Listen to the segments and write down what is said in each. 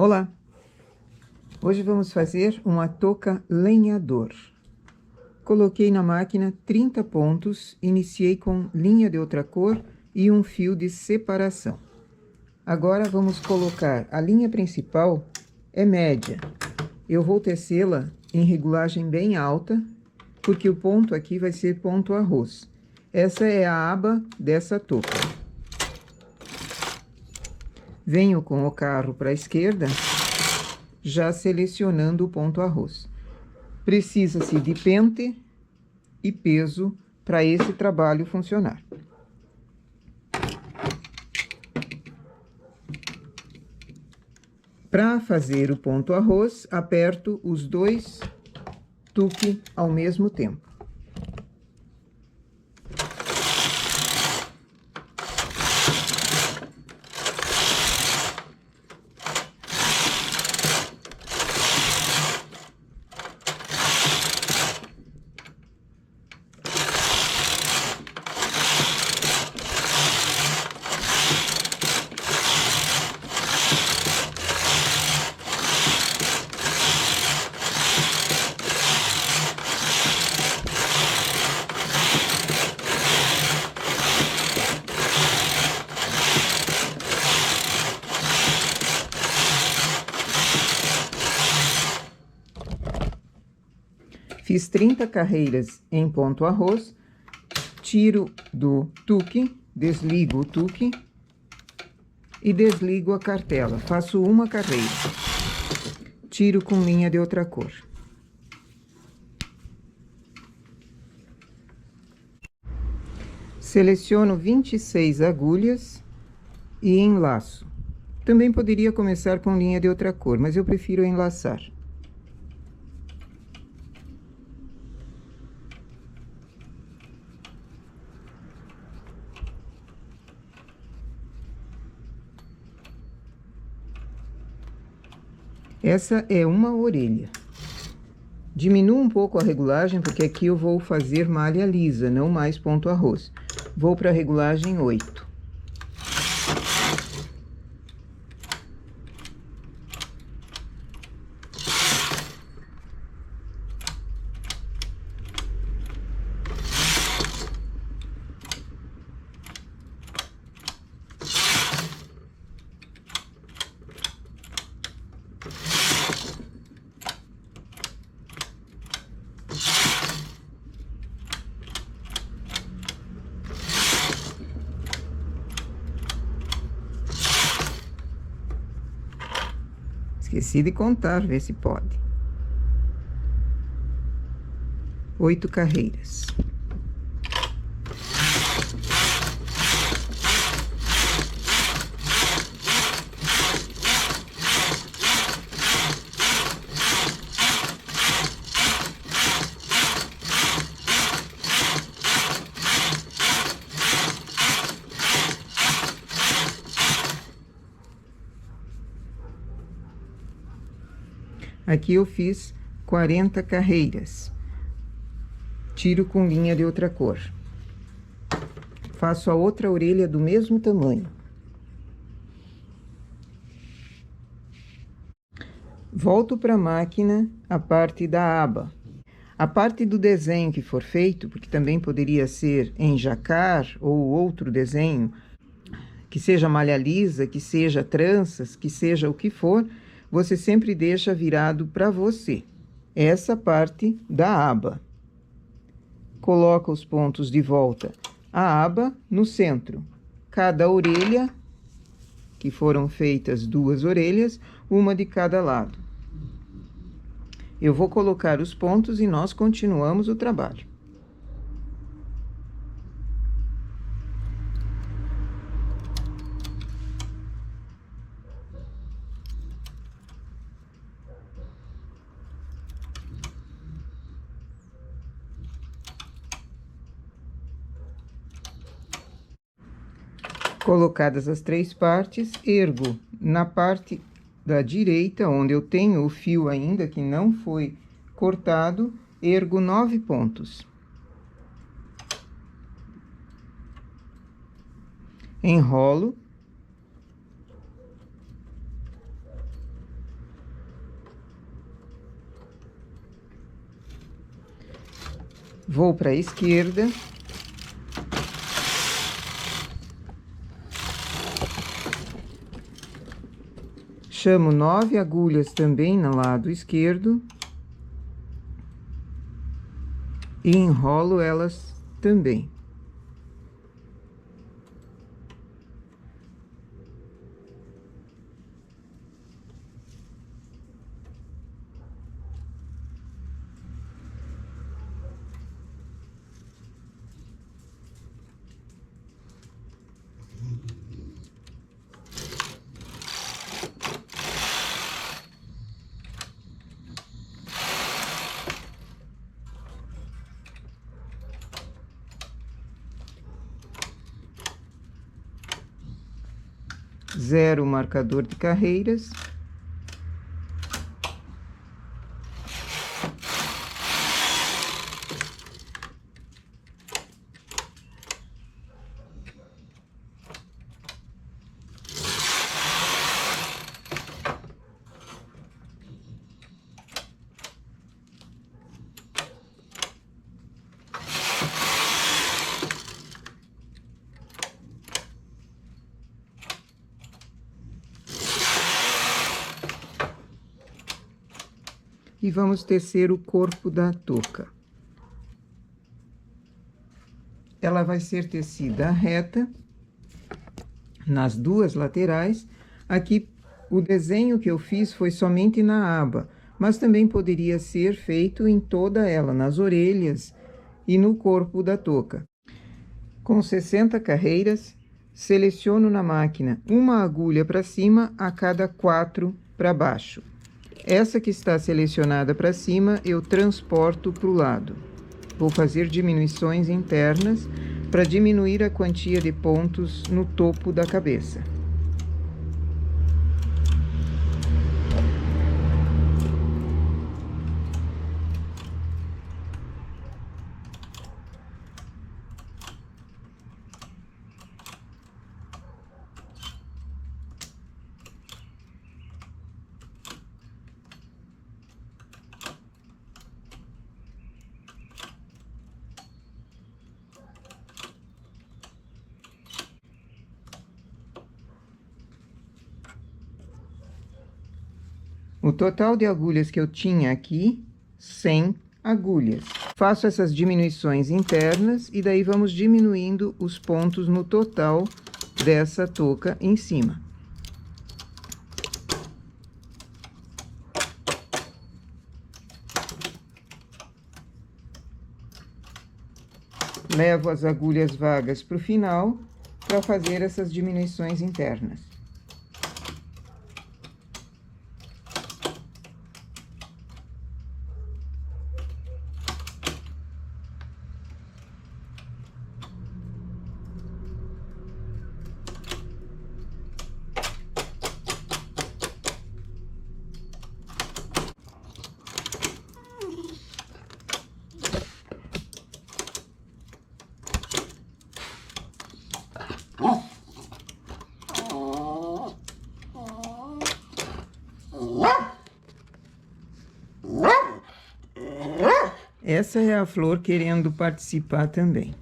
Olá! Hoje vamos fazer uma touca lenhador. Coloquei na máquina 30 pontos, iniciei com linha de outra cor e um fio de separação. Agora vamos colocar a linha principal, é média. Eu vou tecê-la em regulagem bem alta, porque o ponto aqui vai ser ponto arroz. Essa é a aba dessa touca. Venho com o carro para a esquerda, já selecionando o ponto arroz. Precisa-se de pente e peso para esse trabalho funcionar. Para fazer o ponto arroz, aperto os dois tuques ao mesmo tempo. Fiz 30 carreiras em ponto arroz, tiro do tuque, desligo o tuque e desligo a cartela. Faço uma carreira, tiro com linha de outra cor. Seleciono 26 agulhas e enlaço. Também poderia começar com linha de outra cor, mas eu prefiro enlaçar. Essa é uma orelha. Diminuo um pouco a regulagem, porque aqui eu vou fazer malha lisa, não mais ponto arroz. Vou para a regulagem 8. Esqueci de contar, ver se pode. 8 carreiras. Aqui eu fiz 40 carreiras. Tiro com linha de outra cor. Faço a outra orelha do mesmo tamanho. Volto para a máquina a parte da aba. A parte do desenho que for feito, porque também poderia ser em jacar ou outro desenho, que seja malha lisa, que seja tranças, que seja o que for, você sempre deixa virado para você. Essa parte da aba. Coloca os pontos de volta à aba no centro. Cada orelha, que foram feitas 2 orelhas, uma de cada lado. Eu vou colocar os pontos e nós continuamos o trabalho. Colocadas as 3 partes, ergo na parte da direita, onde eu tenho o fio ainda que não foi cortado, ergo 9 pontos. Enrolo Vou para a esquerda. Chamo 9 agulhas também no lado esquerdo. E enrolo elas também. Zero o marcador de carreiras. E vamos tecer o corpo da touca. Ela vai ser tecida reta nas duas laterais. Aqui, o desenho que eu fiz foi somente na aba, mas também poderia ser feito em toda ela, nas orelhas e no corpo da touca. Com 60 carreiras, seleciono na máquina uma agulha para cima a cada 4 para baixo. Essa que está selecionada para cima, eu transporto para o lado. Vou fazer diminuições internas para diminuir a quantia de pontos no topo da cabeça. O total de agulhas que eu tinha aqui, 100 agulhas. Faço essas diminuições internas e daí vamos diminuindo os pontos no total dessa touca em cima. Levo as agulhas vagas para o final para fazer essas diminuições internas. Essa é a flor querendo participar também.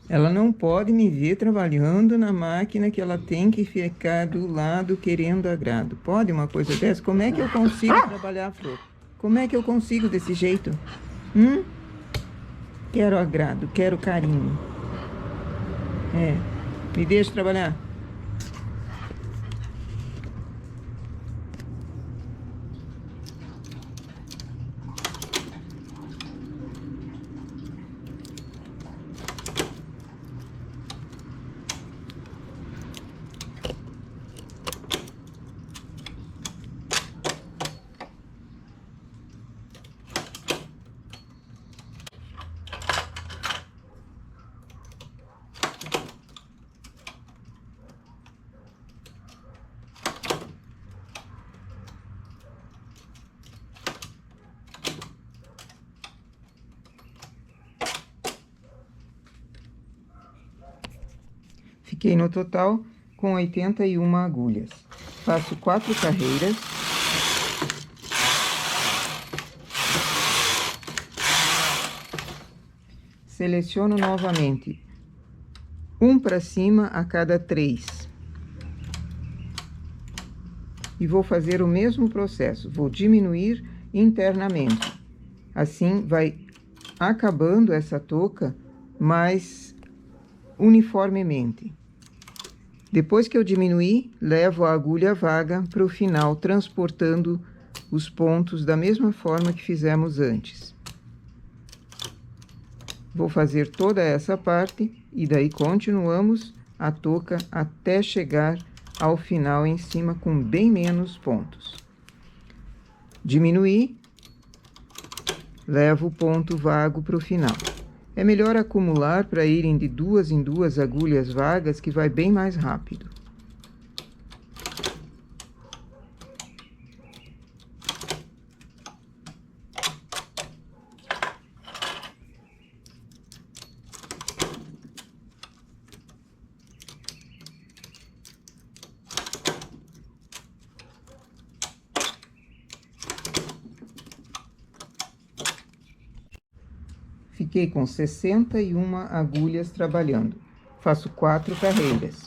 Ela não pode me ver trabalhando na máquina, que ela tem que ficar do lado querendo agrado. Pode uma coisa dessa? Como é que eu consigo trabalhar a flor? Como é que eu consigo desse jeito? Quero agrado, quero carinho. Me deixa trabalhar. Fiquei no total com 81 agulhas. Faço 4 carreiras. seleciono novamente um para cima a cada 3. E vou fazer o mesmo processo, vou diminuir internamente. Assim, vai acabando essa touca mais uniformemente. Depois que eu diminuir, levo a agulha vaga para o final, transportando os pontos da mesma forma que fizemos antes. Vou fazer toda essa parte e daí continuamos a touca até chegar ao final em cima com bem menos pontos. Diminuir, levo o ponto vago para o final. É melhor acumular para irem de 2 em 2 agulhas vagas, que vai bem mais rápido. Fiquei com 61 agulhas trabalhando. Faço 4 carreiras.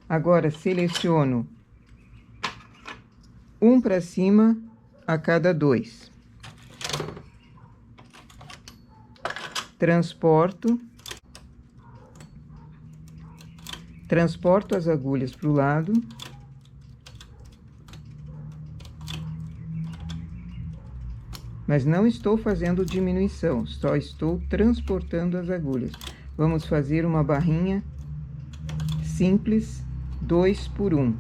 Agora, seleciono um para cima a cada 2. Transporto as agulhas para o lado. Mas não estou fazendo diminuição, só estou transportando as agulhas. Vamos fazer uma barrinha simples, 2 por 1,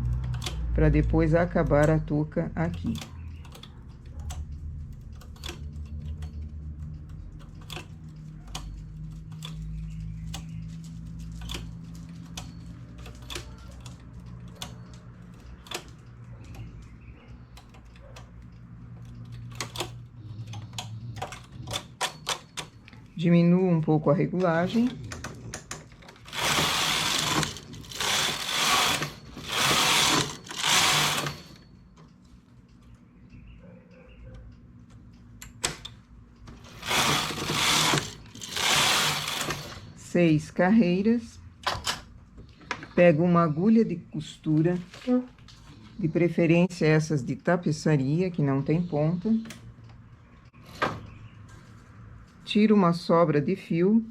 para depois acabar a touca aqui. Diminuo um pouco a regulagem. Seis carreiras. Pego uma agulha de costura, de preferência essas de tapeçaria, que não tem ponta. Tiro uma sobra de fio.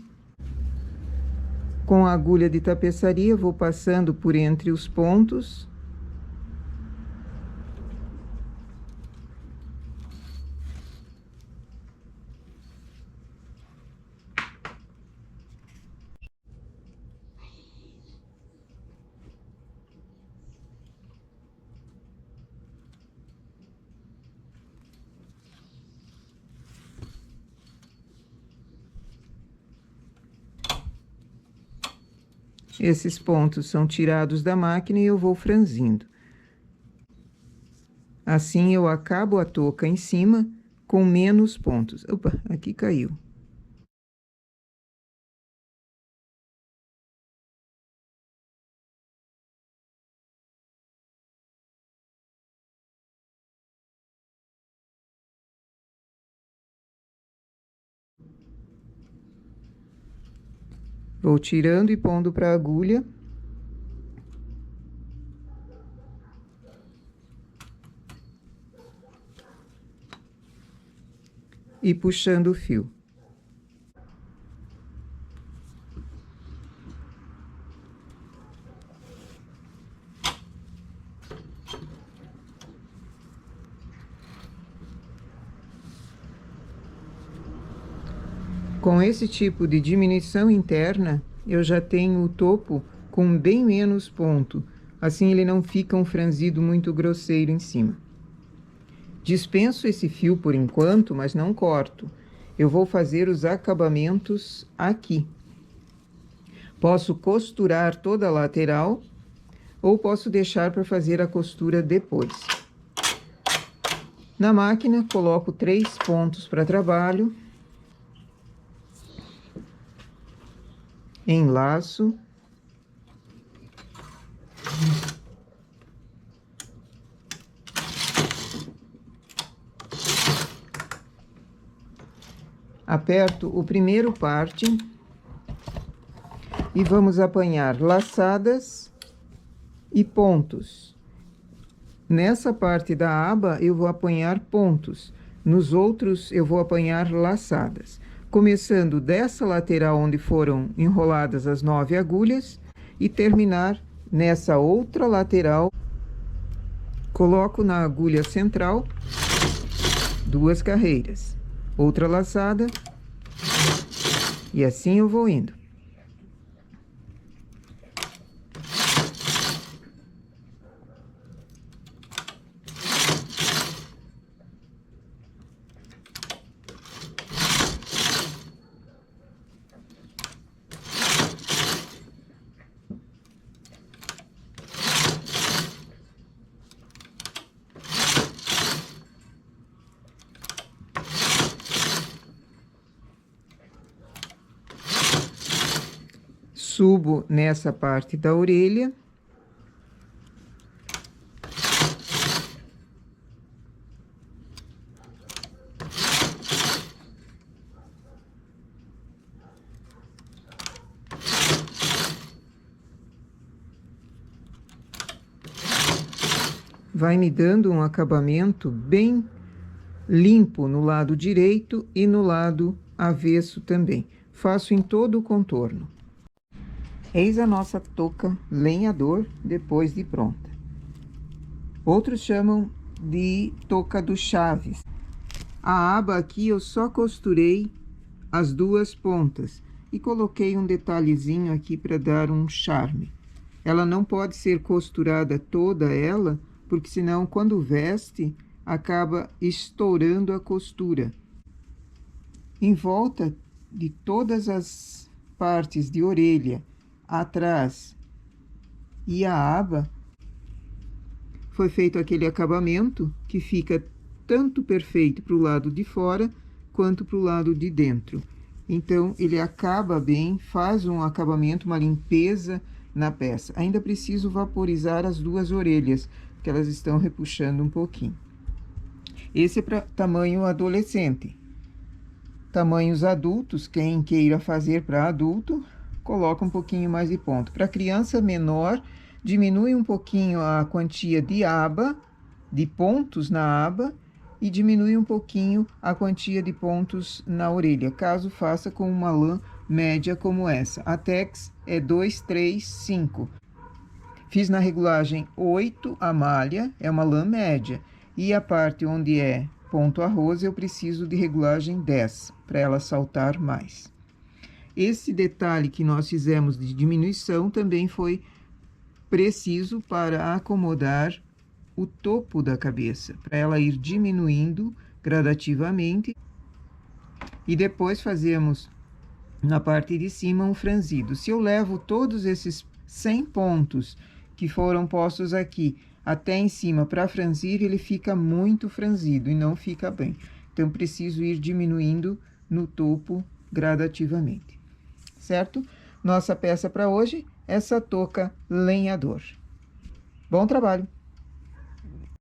Com a agulha de tapeçaria, vou passando por entre os pontos. Esses pontos são tirados da máquina e eu vou franzindo. Assim, eu acabo a touca em cima com menos pontos. Opa, aqui caiu. Vou tirando e pondo para a agulha. E puxando o fio. Com esse tipo de diminuição interna, eu já tenho o topo com bem menos ponto. Assim, ele não fica um franzido muito grosseiro em cima. Dispenso esse fio por enquanto, mas não corto. Eu vou fazer os acabamentos aqui. Posso costurar toda a lateral ou posso deixar para fazer a costura depois. Na máquina, coloco 3 pontos para trabalho. Enlaço. Aperto o primeiro parte e vamos apanhar laçadas e pontos. Nessa parte da aba eu vou apanhar pontos, nos outros eu vou apanhar laçadas. Começando dessa lateral onde foram enroladas as 9 agulhas e terminar nessa outra lateral. Coloco na agulha central 2 carreiras, outra laçada e assim eu vou indo. Subo nessa parte da orelha. Vai me dando um acabamento bem limpo no lado direito e no lado avesso também. Faço em todo o contorno. Eis a nossa touca lenhador depois de pronta. Outros chamam de touca do Chaves. A aba aqui eu só costurei as 2 pontas e coloquei um detalhezinho aqui para dar um charme. Ela não pode ser costurada toda ela, porque senão quando veste acaba estourando a costura. Em volta de todas as partes de orelha, atrás e a aba, foi feito aquele acabamento que fica tanto perfeito para o lado de fora quanto para o lado de dentro. Então, ele acaba bem, faz um acabamento, uma limpeza na peça. Ainda preciso vaporizar as 2 orelhas, porque elas estão repuxando um pouquinho. Esse é para tamanho adolescente. Tamanhos adultos, quem queira fazer para adulto, coloca um pouquinho mais de ponto. Para criança menor, diminui um pouquinho a quantia de aba, de pontos na aba, e diminui um pouquinho a quantia de pontos na orelha, caso faça com uma lã média como essa. A Tex é 2, 3, 5. Fiz na regulagem 8 a malha, é uma lã média, e a parte onde é ponto arroz eu preciso de regulagem 10, para ela saltar mais. Esse detalhe que nós fizemos de diminuição também foi preciso para acomodar o topo da cabeça, para ela ir diminuindo gradativamente. E depois fazemos na parte de cima um franzido. Se eu levo todos esses 100 pontos que foram postos aqui até em cima para franzir, ele fica muito franzido e não fica bem. Então, preciso ir diminuindo no topo gradativamente. Certo? Nossa peça para hoje, essa touca lenhador. Bom trabalho!